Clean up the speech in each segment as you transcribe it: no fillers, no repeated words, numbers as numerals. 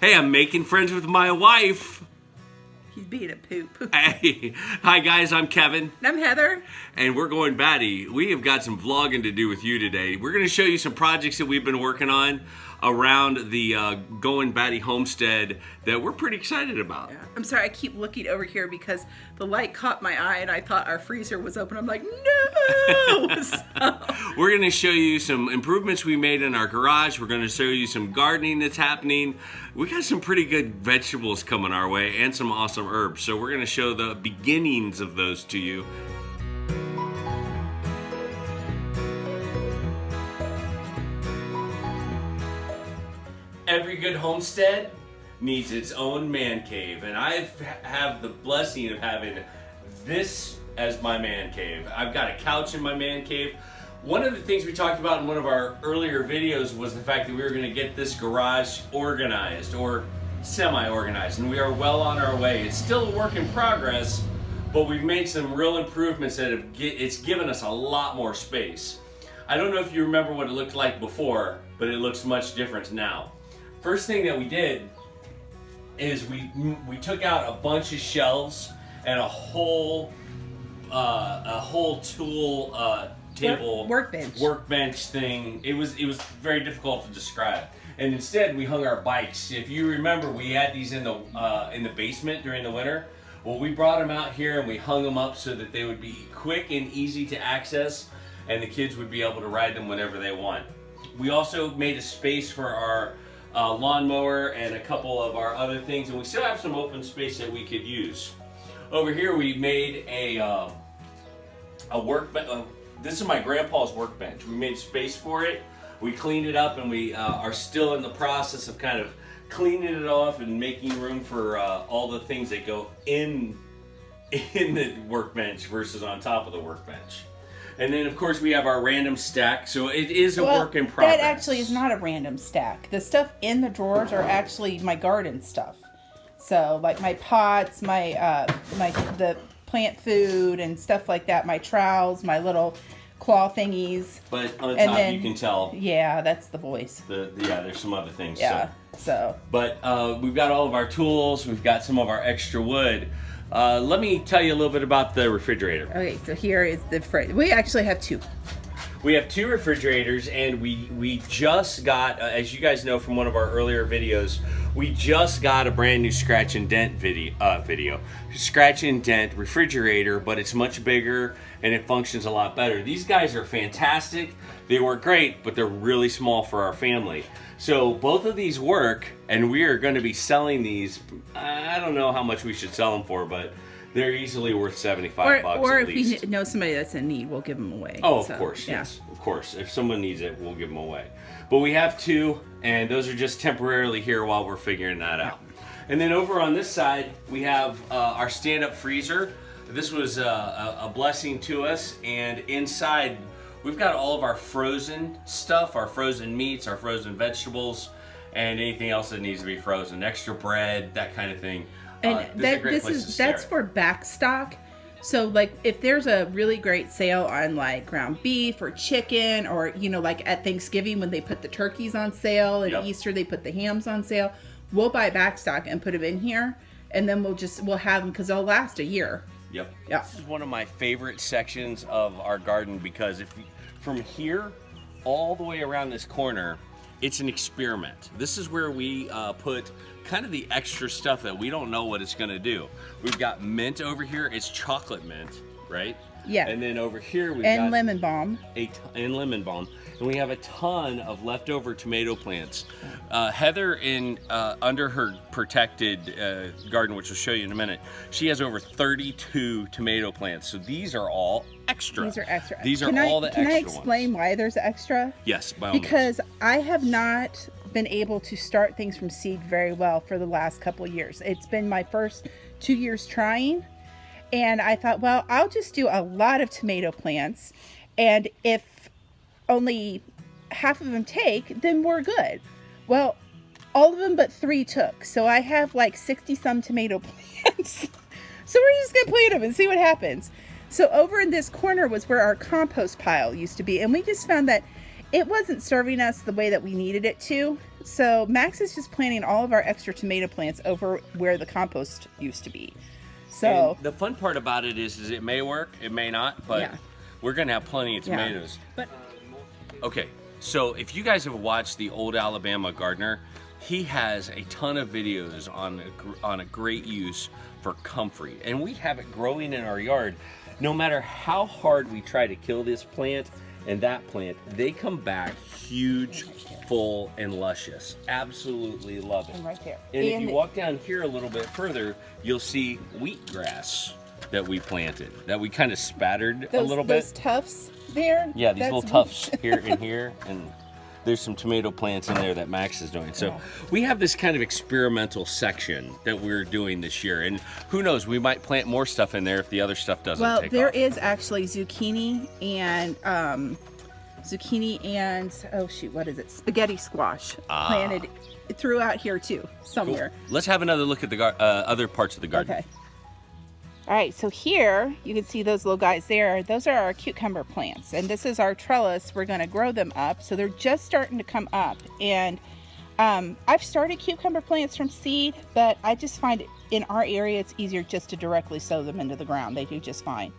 Hey, I'm making friends with my wife. He's being a poop. Hey, hi guys, I'm Kevin. And I'm Heather. And we're going batty. We have got some vlogging to do with you today. We're going to show you some projects that we've been working on around the Going Batty homestead that we're pretty excited about. Yeah. I'm sorry, I keep looking over here because the light caught my eye and I thought our freezer was open. I'm like, no! So... We're going to show you some improvements we made in our garage. We're going to show you some gardening that's happening. We got some pretty good vegetables coming our way and some awesome herbs. So we're going to show the beginnings of those to you. Every good homestead needs its own man cave, and I have the blessing of having this as my man cave. I've got a couch in my man cave. One of the things we talked about in one of our earlier videos was the fact that we were going to get this garage organized or semi-organized, and we are well on our way. It's still a work in progress, but we've made some real improvements that it's given us a lot more space. I don't know if you remember what it looked like before, but it looks much different now. First thing that we did is we took out a bunch of shelves and a whole tool table workbench thing. It was very difficult to describe. And instead we hung our bikes. If you remember, we had these in the basement during the winter. Well, we brought them out here and we hung them up so that they would be quick and easy to access, and the kids would be able to ride them whenever they want. We also made a space for our lawnmower and a couple of our other things, and we still have some open space that we could use. Over here we made a workbench. This is my grandpa's workbench. We made space for it. We cleaned it up, and we are still in the process of kind of cleaning it off and making room for all the things that go in the workbench versus on top of the workbench. And then, of course, we have our random stack. So it is a work in progress. That actually is not a random stack. The stuff in the drawers are actually my garden stuff. So, like my pots, the plant food and stuff like that. My trowels, my little claw thingies. But on the top, you can tell. Yeah, that's the voice. There's some other things. Yeah. So. But we've got all of our tools. We've got some of our extra wood. Let me tell you a little bit about the refrigerator. Okay, so here is the fridge. We actually have two. We have two refrigerators, and we just got, as you guys know from one of our earlier videos, we just got a brand new scratch and dent scratch and dent refrigerator, but it's much bigger and it functions a lot better. These guys are fantastic. They work great, but they're really small for our family. So both of these work, and we are going to be selling these. I don't know how much we should sell them for, but they're easily worth $75 or at least. If we know somebody that's in need, we'll give them away. Oh, of course, yes. Of course. If someone needs it, we'll give them away. But we have two, and those are just temporarily here while we're figuring that out. And then over on this side, we have our stand-up freezer. This was a blessing to us, and inside we've got all of our frozen stuff, our frozen meats, our frozen vegetables, and anything else that needs to be frozen. Extra bread, that kind of thing. And that's for back stock. So like if there's a really great sale on like ground beef or chicken, or like at Thanksgiving when they put the turkeys on sale, and Easter they put the hams on sale, we'll buy back stock and put them in here, and then we'll have them because they'll last a year. Yep. This is one of my favorite sections of our garden because from here all the way around this corner, it's an experiment. This is where we put kind of the extra stuff that we don't know what it's going to do. We've got mint over here. It's chocolate mint, right? Yeah. And then over here we've got lemon balm. And lemon balm. And we have a ton of leftover tomato plants. Heather, under her protected garden, which I'll show you in a minute, she has over 32 tomato plants. So these are all extra. These are extra. These are all the extra ones. Can I explain why there's extra? Yes, by all means. Because I have not been able to start things from seed very well for the last couple of years. It's been my first 2 years trying. And I thought, well, I'll just do a lot of tomato plants. And if only half of them take, then we're good. Well, all of them but 3 took. So I have like 60 some tomato plants. So we're just going to plant them and see what happens. So over in this corner was where our compost pile used to be. And we just found that it wasn't serving us the way that we needed it to. So Max is just planting all of our extra tomato plants over where the compost used to be. So and the fun part about it is it may work, it may not, but we're gonna have plenty of tomatoes. But okay, so if you guys have watched the Old Alabama Gardener, he has a ton of videos on a great use for comfrey, and we have it growing in our yard. No matter how hard we try to kill this plant and that plant, they come back huge, full, and luscious. Absolutely love it. And right there. And if you walk down here a little bit further, you'll see wheatgrass that we planted, that we kind of spattered a little bit. Those tufts there? Yeah, these little tufts here and here, and there's some tomato plants in there that Max is doing. So we have this kind of experimental section that we're doing this year, and who knows, we might plant more stuff in there if the other stuff doesn't take off. Well, there is actually zucchini and oh shoot, what is it? Spaghetti squash planted throughout here too, somewhere. Cool. Let's have another look at the other parts of the garden. Okay. All right, so here you can see those little guys there. Those are our cucumber plants, and this is our trellis. We're going to grow them up, so they're just starting to come up. And I've started cucumber plants from seed, but I just find in our area it's easier just to directly sow them into the ground. They do just fine.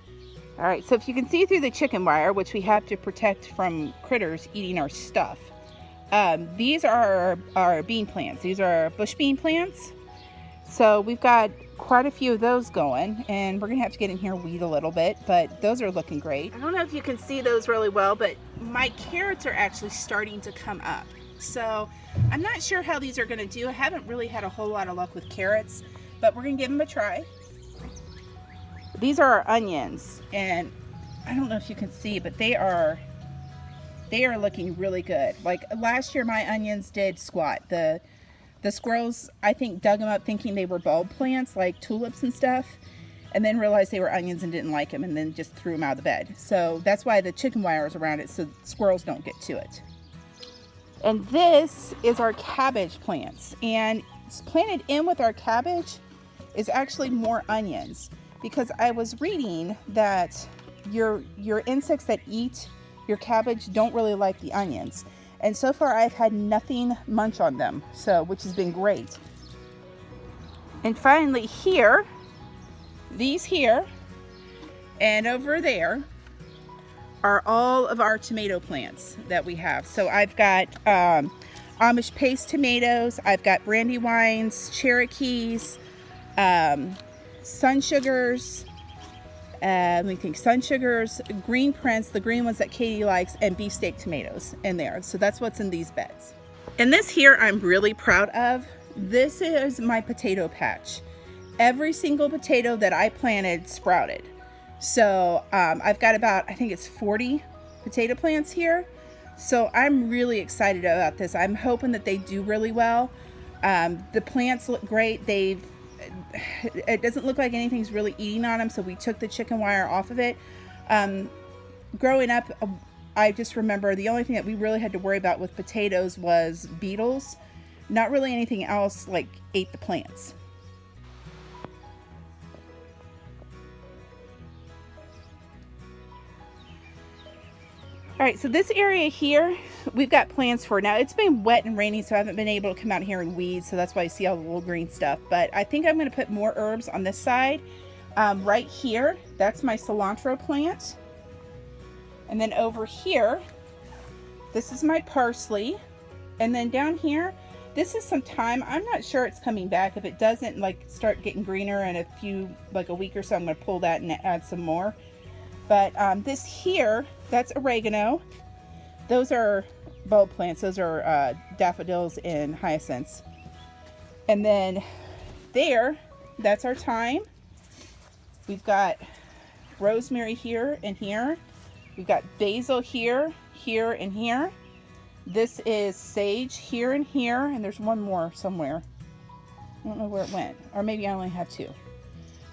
All right, so if you can see through the chicken wire, which we have to protect from critters eating our stuff, these are our bean plants. These are bush bean plants. So we've got quite a few of those going, and we're gonna have to get in here and weed a little bit, but those are looking great. I don't know if you can see those really well, but my carrots are actually starting to come up. So I'm not sure how these are gonna do. I haven't really had a whole lot of luck with carrots, but we're gonna give them a try. These are our onions, and I don't know if you can see, but they are looking really good. Like last year my onions did squat. The squirrels, I think, dug them up thinking they were bulb plants like tulips and stuff, and then realized they were onions and didn't like them, and then just threw them out of the bed. So that's why the chicken wire is around it, so squirrels don't get to it. And this is our cabbage plants, and planted in with our cabbage is actually more onions, because I was reading that your insects that eat your cabbage don't really like the onions. And so far I've had nothing munch on them, so which has been great. And finally here, these here and over there are all of our tomato plants that we have. So I've got Amish paste tomatoes, I've got Brandywines, Cherokees, Sun Sugars, let me think, Sun Sugars, Green Prince, the green ones that Katie likes, and beefsteak tomatoes in there. So that's what's in these beds. And this here I'm really proud of. This is my potato patch. Every single potato that I planted sprouted. So I've got about, I think it's 40 potato plants here. So I'm really excited about this. I'm hoping that they do really well. The plants look great. It doesn't look like anything's really eating on them, so we took the chicken wire off of it. Growing up, I just remember the only thing that we really had to worry about with potatoes was beetles. Not really anything else like ate the plants. All right, so this area here, we've got plans for. Now, it's been wet and rainy, so I haven't been able to come out here and weed, so that's why you see all the little green stuff. But I think I'm going to put more herbs on this side. Right here, that's my cilantro plant. And then over here, this is my parsley. And then down here, this is some thyme. I'm not sure it's coming back. If it doesn't like start getting greener in a week or so, I'm going to pull that and add some more. But this here, that's oregano. Those are bulb plants. Those are daffodils and hyacinths. And then there, that's our thyme. We've got rosemary here and here. We've got basil here, here, and here. This is sage here and here. And there's one more somewhere. I don't know where it went. Or maybe I only have two.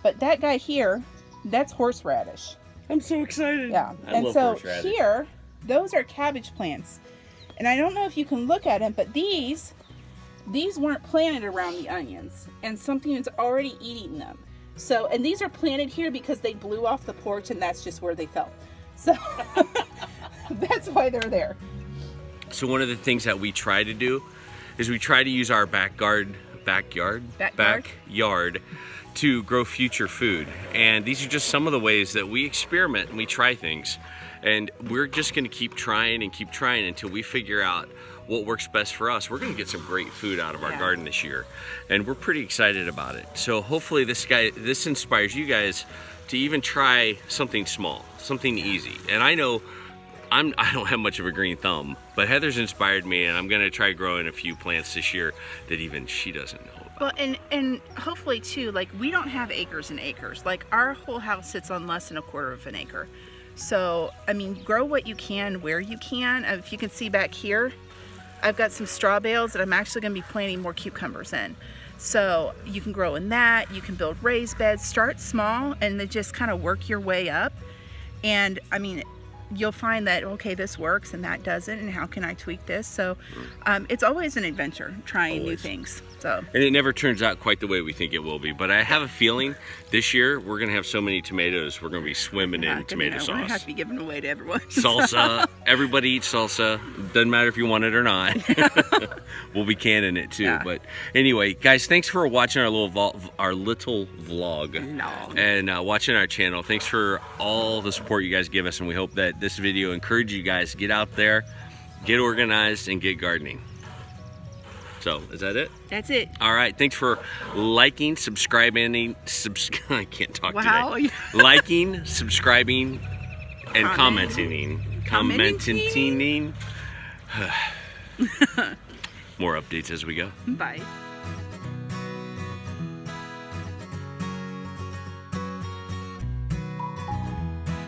But that guy here, that's horseradish. I'm so excited. Yeah. And so here, those are cabbage plants. And I don't know if you can look at them, but these weren't planted around the onions. And something's already eating them. So, and these are planted here because they blew off the porch and that's just where they fell. So, that's why they're there. So one of the things that we try to do is we try to use our backyard to grow future food. And these are just some of the ways that we experiment and we try things. And we're just gonna keep trying until we figure out what works best for us. We're gonna get some great food out of our garden this year. And we're pretty excited about it. So hopefully this inspires you guys to even try something small, something easy. And I know I don't have much of a green thumb, but Heather's inspired me, and I'm gonna try growing a few plants this year that even she doesn't know about. Well, and hopefully too, like, we don't have acres and acres. Like, our whole house sits on less than 1/4 of an acre. So, I mean, grow what you can where you can. If you can see back here, I've got some straw bales that I'm actually gonna be planting more cucumbers in. So you can grow in that, you can build raised beds, start small, and then just kind of work your way up. And I mean, you'll find that, okay, this works and that doesn't, and how can I tweak this? So it's always an adventure trying new things. So, and it never turns out quite the way we think it will be, but I have a feeling this year we're gonna have so many tomatoes, we're gonna be swimming in tomato sauce. We're gonna have to be giving away to everyone. Salsa, everybody eats salsa, doesn't matter if you want it or not. We'll be canning it too. But anyway, guys, thanks for watching our little vlog and watching our channel. Thanks for all the support you guys give us, and we hope that this video encouraged you guys to get out there, get organized, and get gardening. So, is that it? That's it. All right. Thanks for liking, subscribing. I can't talk today. Liking, subscribing, and commenting. More updates as we go. Bye.